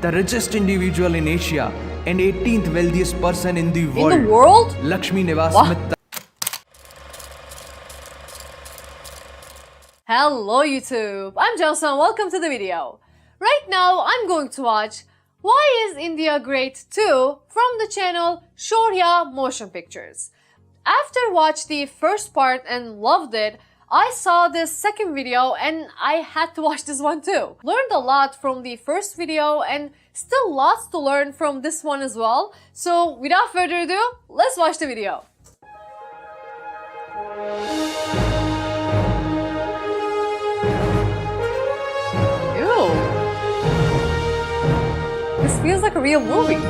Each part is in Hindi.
the richest individual in Asia and 18th wealthiest person in the world. In the world? Lakshmi Nivas What? Mitta. Hello YouTube, I'm Jalsa. Welcome to the video. Right now I'm going to watch Why is India Great 2 from the channel Shaurya Motion Pictures. After watch the first part and loved it, I saw this second video and I had to watch this one too. Learned a lot from the first video and still lots to learn from this one as well. So without further ado, let's watch the video. Ew. This feels like a real movie.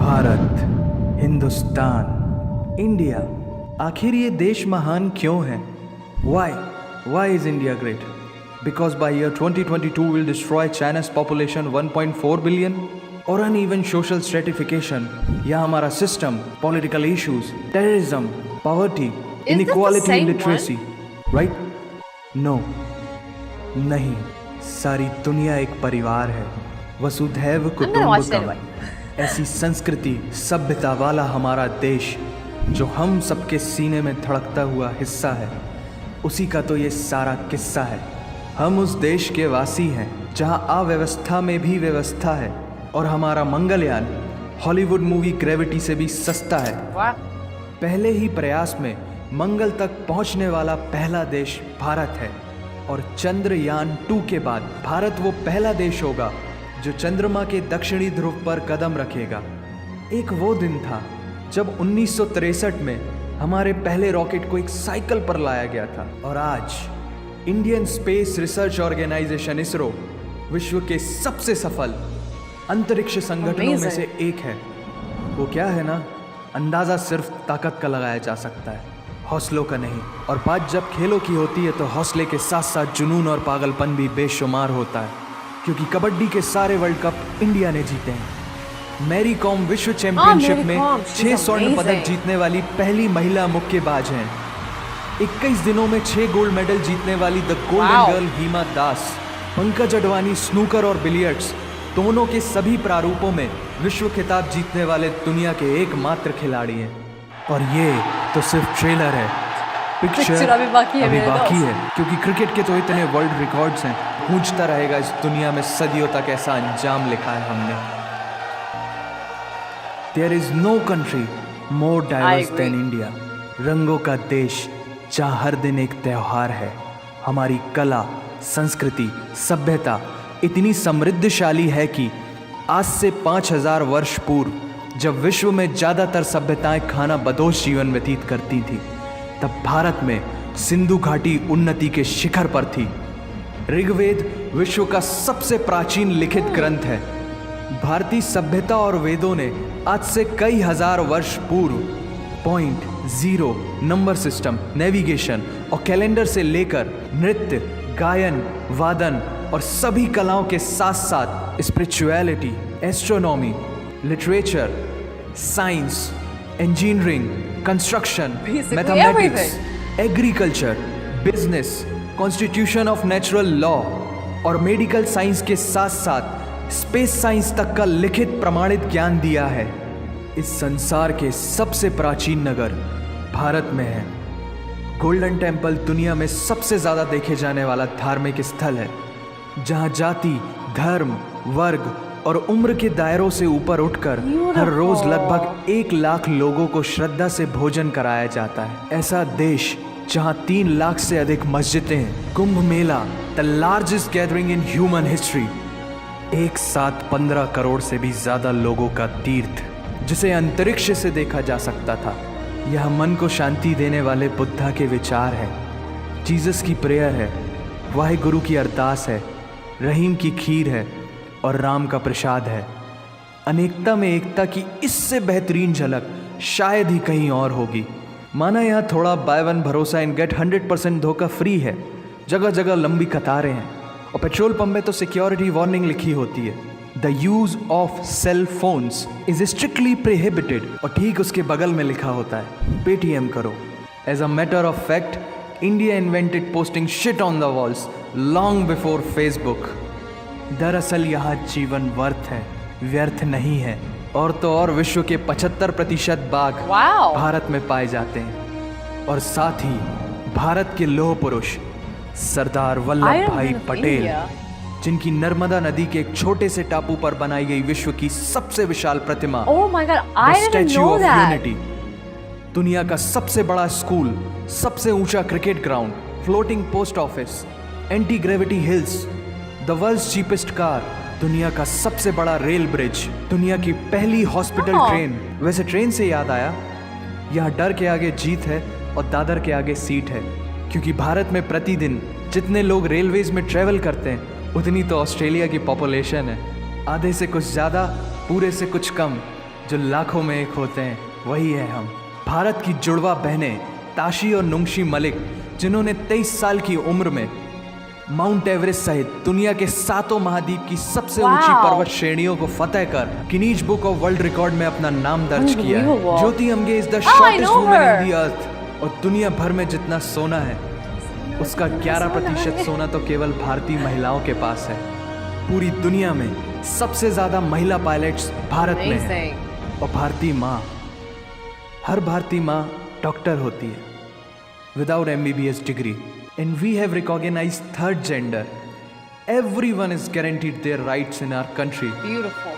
Bharat, Hindustan, India, आखिर ये देश महान क्यों है? Why is India great? Because by year 2022 we'll destroy China's population 1.4 billion? और uneven social stratification या हमारा system, political issues, terrorism, poverty, inequality, same illiteracy, right? No, नहीं. सारी दुनिया एक परिवार है. वसुधैव I'm gonna watch that कुटुंबकम. one. ऐसी संस्कृति सभ्यता वाला हमारा देश जो हम सबके सीने में धड़कता हुआ हिस्सा है, उसी का तो ये सारा किस्सा है. हम उस देश के वासी हैं जहां अव्यवस्था में भी व्यवस्था है और हमारा मंगलयान हॉलीवुड मूवी ग्रेविटी से भी सस्ता है. पहले ही प्रयास में मंगल तक पहुंचने वाला पहला देश भारत है और चंद्रयान 2 के बाद भारत वो पहला देश होगा जो चंद्रमा के दक्षिणी ध्रुव पर कदम रखेगा. एक वो दिन था जब 1963 में हमारे पहले रॉकेट को एक साइकिल पर लाया गया था और आज Indian space research organisation ISRO विश्व के सबसे सफल अंतरिक्ष संगठनों में से एक है. वो क्या है ना, अंदाजा सिर्फ ताकत का लगाया जा सकता है, हौसलों का नहीं. और बात जब खेलों की होती है तो हौसले के साथ साथ जुनून और पागलपन भी बेशुमार होता है, क्योंकि कबड्डी के सारे वर्ल्ड कप इंडिया ने जीते हैं. मैरी कॉम विश्व चैंपियनशिप में 6 स्वर्ण पदक जीतने वाली पहली महिला मुक्केबाज हैं. 21 दिनों में 6 गोल्ड मेडल जीतने वाली the golden girl Hima Das. Pankaj Advani snooker और बिलियर्ड्स दोनों के सभी प्रारूपों में विश्व खिताब जीतने वाले दुनिया के एकमात्र खिलाड़ी हैं. और ये तो सिर्फ ट्रेलर है. पिक्चर अभी बाकी है, क्योंकि क्रिकेट के तो इतने वर्ल्ड रिकॉर्ड्स हैं. गूंजता रहेगा इस दुनिया में सदियों तक ऐसा अंजाम लिखा है हमने. There is no country more diverse than India. रंगों का देश जहाँ हर दिन एक त्योहार है. हमारी कला, संस्कृति, सभ्यता इतनी समृद्धशाली है कि आज से 5000 वर्ष पूर्व जब विश्व में ज़्यादातर सभ्यताएं खाना बदोश जीवन व्यतीत करती थी, तब भारत में सिंधु घाटी उन्नति के शिखर पर थी. ऋग्वेद विश्व का सबसे प्राचीन लिखित ग्रंथ है. भारतीय सभ्यता और वेदों ने आज से कई हजार वर्ष पूर्व point, zero, number system, navigation और कैलेंडर से लेकर नृत्य, गायन, वादन और सभी कलाओं के साथ साथ spirituality, astronomy, literature, science, engineering, construction, mathematics, agriculture, business, constitution of natural law और मेडिकल साइंस के साथ साथ स्पेस साइंस तक का लिखित प्रमाणित ज्ञान दिया है. इस संसार के सबसे प्राचीन नगर भारत में है. गोल्डन टेम्पल दुनिया में सबसे ज़्यादा देखे जाने वाला धार्मिक स्थल है, जहां जाति, धर्म, वर्ग और उम्र के दायरों से ऊपर उठकर हर रोज लगभग 1 लाख लोगों को श्रद्धा से भोजन कराया जाता है. ऐसा देश जहां 3 लाख से अधिक मस्जिदें हैं. Kumbh Mela, the largest gathering in human history. एक साथ 15 करोड़ से भी ज्यादा लोगों का तीर्थ, जिसे अंतरिक्ष से देखा जा सकता था. यह मन को शांति देने वाले बुद्धा के विचार है, जीसस की प्रेयर है, वाहिगुरु की अरदास है, रहीम की खीर है और राम का प्रसाद है. अनेकता में एकता की इससे बेहतरीन झलक शायद ही कहीं और होगी. माना यहाँ थोड़ा बाय वन भरोसा इन गेट 100% धोखा फ्री है. जगह जगह लंबी कतारें हैं और पेट्रोल पंप में तो सिक्योरिटी वार्निंग लिखी होती है, the use of cell phones is strictly prohibited. और ठीक उसके बगल में लिखा होता है पेटीएम करो। As a matter of fact, India invented posting shit on the walls long before Facebook. दरअसल यहाँ जीवन वर्थ है, व्यर्थ नहीं है। और तो और विश्व के 75% बाघ भारत में पाए जाते हैं। और साथ ही भारत के लौह पुरुष सरदार वल्लभ भाई पटेल, जिनकी नर्मदा नदी के एक छोटे से टापू पर बनाई गई विश्व की सबसे विशाल प्रतिमा स्टैच्यू ऑफ यूनिटी, दुनिया का सबसे बड़ा स्कूल, सबसे ऊंचा cricket ground, floating post office, anti gravity hills, the world's cheapest car, दुनिया का सबसे बड़ा रेल ब्रिज, दुनिया की पहली हॉस्पिटल ट्रेन। वैसे ट्रेन से याद आया, यहाँ डर के आगे जीत है और दादर के आगे सीट है, क्योंकि भारत में प्रतिदिन जितने लोग रेलवेज में ट्रेवल करते हैं उतनी तो ऑस्ट्रेलिया की पॉपुलेशन है। आधे से कुछ ज़्यादा, पूरे से कुछ कम, जो लाखों में एक होते हैं, वही है हम। भारत की जुड़वा बहनें ताशी और नुंगशी मलिक, जिन्होंने 23 साल की उम्र में माउंट एवरेस्ट सहित दुनिया के 7 महाद्वीप की सबसे ऊंची पर्वत श्रेणियों को फतेह कर Guinness book of world record में अपना नाम दर्ज किया है। Jyoti Amge is the shortest woman in the earth. और दुनिया भर में जितना सोना है उसका 11% सोना तो केवल भारतीय महिलाओं के पास है। पूरी दुनिया में सबसे ज्यादा महिला पायलट्स भारत में हैं। और भारतीय माँ, हर भारतीय माँ डॉक्टर होती है without MBBS degree. And we have recognized third gender. Everyone is guaranteed their rights in our country. Beautiful.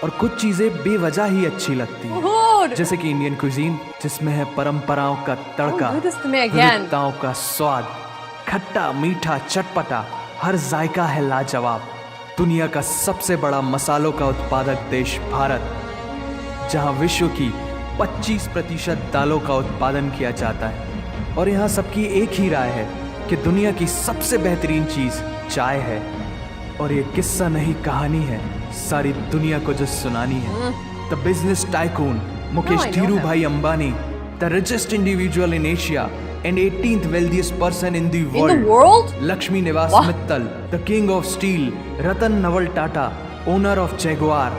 और कुछ चीजें बेवजह ही अच्छी लगती हैं, जैसे कि इंडियन कुजीन, जिसमें है परंपराओं का तड़का, विविधताओं का स्वाद, खट्टा मीठा चटपटा, हर जायका है लाजवाब। दुनिया का सबसे बड़ा मसालों का उत्पादक देश भारत, जहां विश्व की 25% दालों का उत्पादन किया जाता है। और यहाँ सबकी एक ही राय है कि दुनिया की सबसे बेहतरीन चीज चाय है। और ये किस्सा नहीं, कहानी है, सारी दुनिया को जो सुनानी है। The business tycoon Mukesh Dhirubhai Ambani, the richest individual in Asia and 18th wealthiest person in the world, Lakshmi Nivas Mittal, the king of steel, Ratan Naval Tata, owner of Jaguar,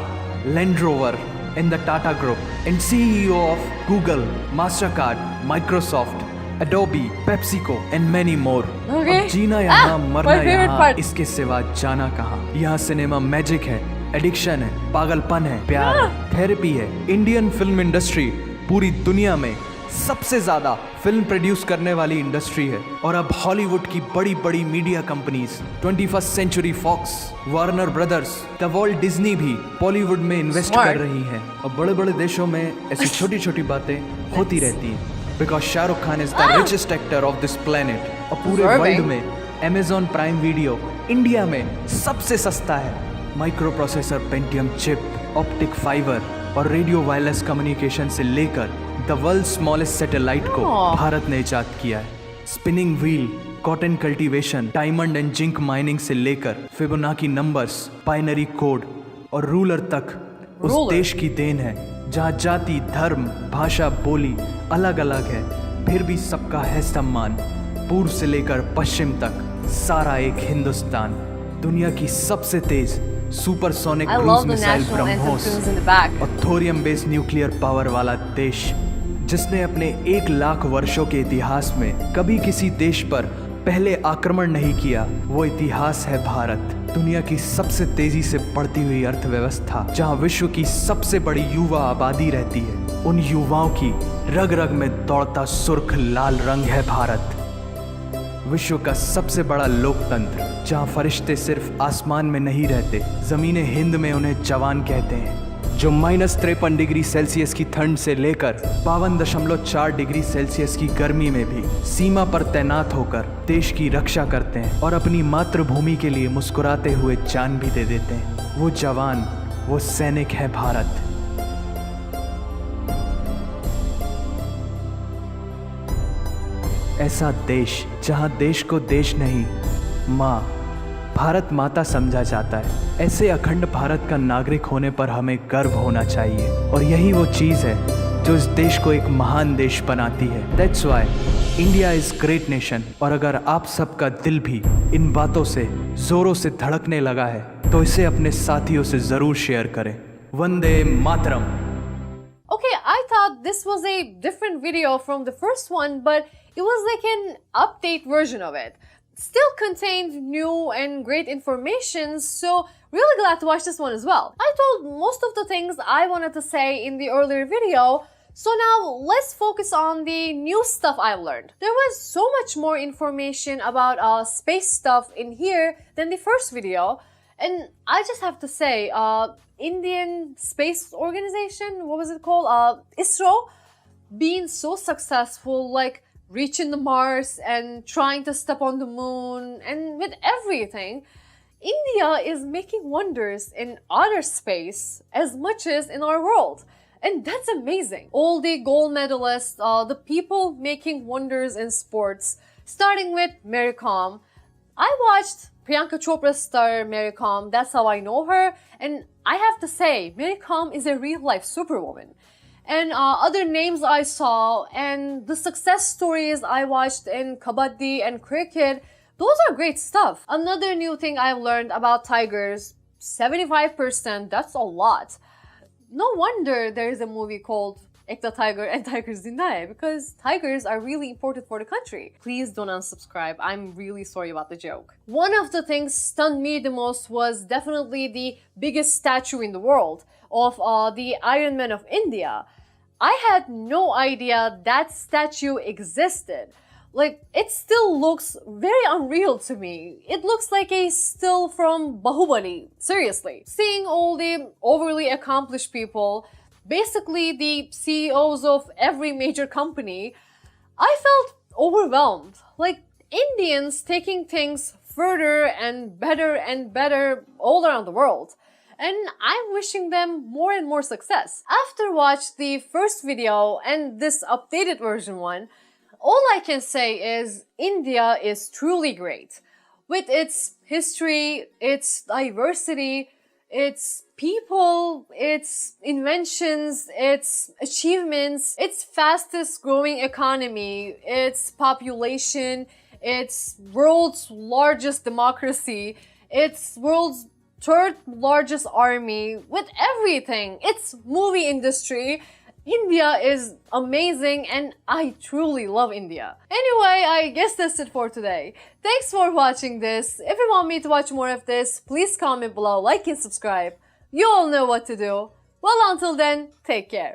Land Rover in the Tata Group, and CEO of Google, Mastercard, Microsoft, Adobe, PepsiCo, and many more. अब जीना यहाँ, मरना यहाँ, इसके सिवा जाना कहाँ। यहाँ सिनेमा मैजिक है, एडिक्शन है, पागलपन है, प्यार है, थेरेपी है। इंडियन फिल्म इंडस्ट्री पूरी दुनिया में सबसे ज्यादा फिल्म प्रोड्यूस करने वाली इंडस्ट्री है। और अब हॉलीवुड की बड़ी बड़ी media companies, 21st century Fox, Warner Brothers, the Walt Disney भी बॉलीवुड में इन्वेस्ट कर रही हैं। और बड़े बड़े देशों में ऐसी छोटी छोटी बातें होती रहती हैं, because Shahrukh Khan is the richest actor of this planet. और पूरे वर्ल्ड में Amazon प्राइम वीडियो इंडिया में सबसे सस्ता है। Micro processor, Pentium chip, optic fibre और रेडियो वायरलेस कम्युनिकेशन से लेकर द वर्ल्ड स्मॉलेस्ट सैटेलाइट को भारत ने इजाद किया है। Spinning wheel, cotton cultivation, diamond and zinc mining से लेकर फिबोनाची नंबर्स, बाइनरी कोड और रूलर तक उस देश की देन है, जहाँ जाति, धर्म, भाषा, बोली अलग अलग है, फिर भी सबका है सम्मान। पूर्व से लेकर पश्चिम तक सारा एक हिंदुस्तान। दुनिया की सबसे तेज सुपरसोनिक क्रूज मिसाइल ब्रह्मोस और थोरियम बेस्ड न्यूक्लियर पावर वाला देश, जिसने अपने 1 लाख वर्षों के इतिहास में कभी किसी देश पर पहले आक्रमण नहीं किया, वो इतिहास है भारत। दुनिया की सबसे तेजी से बढ़ती हुई अर्थव्यवस्था, जहां विश्व की सबसे बड़ी युवा आबादी रहती है, उन युवाओं की रग रग में दौड़ता सुर्ख लाल रंग है भारत। विश्व का सबसे बड़ा लोकतंत्र, जहां फरिश्ते सिर्फ आसमान में नहीं रहते, जमीन हिंद में उन्हें जवान कहते हैं, जो -53 डिग्री सेल्सियस की ठंड से लेकर 52.4 डिग्री सेल्सियस की गर्मी में भी सीमा पर तैनात होकर देश की रक्षा करते हैं और अपनी मातृभूमि के लिए मुस्कुराते हुए जान भी दे देते हैं। वो जवान, वो सैनिक है भारत। ऐसा देश जहां देश को देश नहीं, माँ, भारत माता समझा जाता है। ऐसे अखंड भारत का नागरिक होने पर हमें गर्व होना चाहिए। और यही वो चीज़ है जो इस देश को एक महान देश बनाती है। That's why India is great nation. और अगर आप सबका दिल भी इन बातों से जोरों से धड़कने लगा है तो इसे अपने साथियों से जरूर शेयर करें। Vande Mataram. Okay, I thought this was a different video from the first one, but it was like an update version of it. Still contained new and great information, so really glad to watch this one as well. I told most of the things I wanted to say in the earlier video, so now let's focus on the new stuff I've learned. There was so much more information about space stuff in here than the first video, and I just have to say, Indian Space Organization, what was it called? ISRO, being so successful, like reaching the Mars and trying to step on the moon, and with everything, India is making wonders in outer space as much as in our world. And that's amazing. All the gold medalists, the people making wonders in sports, starting with Mary Kom. I watched Priyanka Chopra's star Mary Kom, that's how I know her, and I have to say, Mary Kom is a real-life superwoman. And other names I saw, and the success stories I watched in Kabaddi and cricket, those are great stuff. Another new thing I've learned about tigers, 75%, that's a lot. No wonder there is a movie called Ekta Tiger and Tiger Zinda Hai, because tigers are really important for the country. Please don't unsubscribe. I'm really sorry about the joke. One of the things stunned me the most was definitely the biggest statue in the world of the Iron Man of India. I had no idea that statue existed. Like, it still looks very unreal to me. It looks like a still from Bahubali. Seriously. Seeing all the overly accomplished people, basically the CEOs of every major company, I felt overwhelmed. Like, Indians taking things further and better all around the world. And I'm wishing them more and more success. After watching the first video and this updated version one, all I can say is India is truly great. With its history, its diversity, its people, its inventions, its achievements, its fastest growing economy, its population, its world's largest democracy, its world's third largest army, with everything, its movie industry, India is amazing and I truly love India. Anyway, I guess that's it for today. Thanks for watching this. If you want me to watch more of this, please comment below, like and subscribe. You all know what to do. Well, until then, take care.